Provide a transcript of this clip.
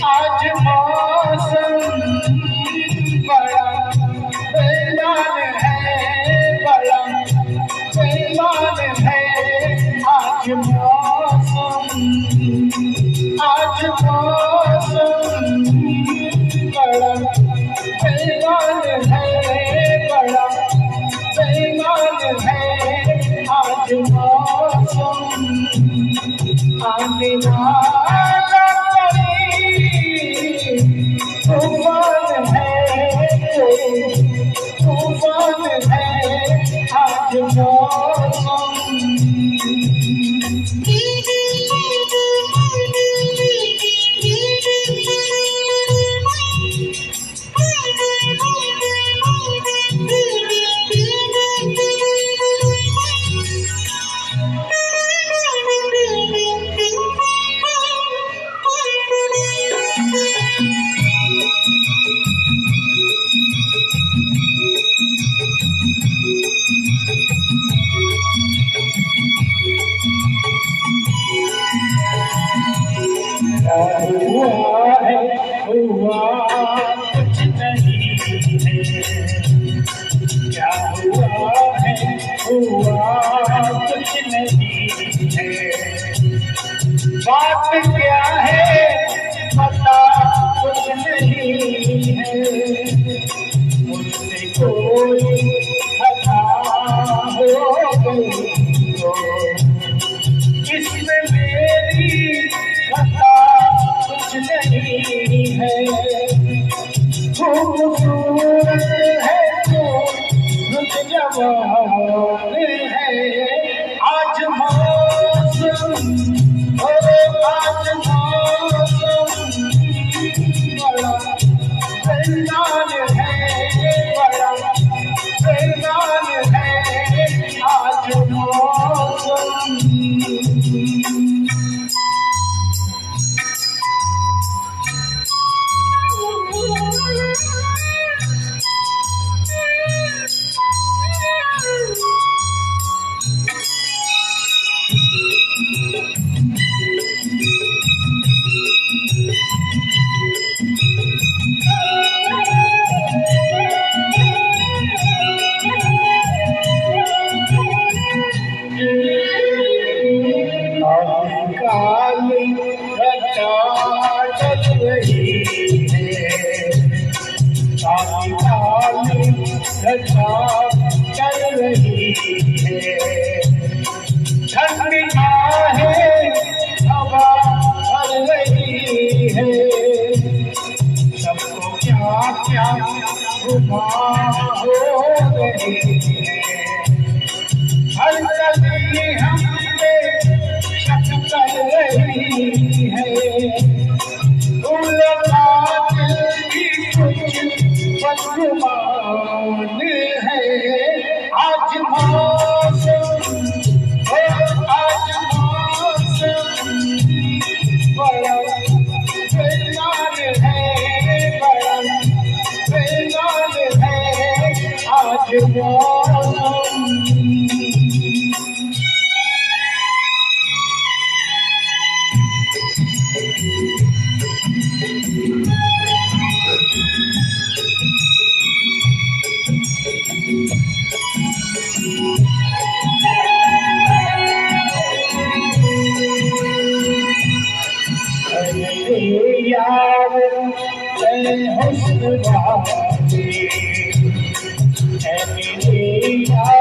आज मौसम बड़ा बेईमान है, बड़ा बेईमान है। आज मौसम बड़ा बेईमान है, बड़ा बेईमान है। आज मौसम आने वाला तूफान है, तूफान है। आज मौसम हुआ है, हुआ कुछ नहीं है। क्या हुआ है, हुआ कुछ नहीं है। बात क्या है पता कुछ नहीं है। मुझसे कोई खता हो गई तो इसमें मेरी खता कुछ नहीं है। खूबसूरत है तो रुक जवान है। आज मौसम, आज मौसम बड़ा बेईमान है, बड़ा बेईमान है। आज मौसम काली घटा चल रही है, काली घटा चल रही है। ठंडी आहें हवा चल रही है। सबको क्या क्या घुमा हो रही है। हर गली हमने शक कर रही है। उलझा दिल की कुछ बदगुमान है। आज मौसम, आज मौसम बड़ा बेईमान है, बड़ा बेईमान है। आज मौसम यार हुस्न वाले, मेरे यार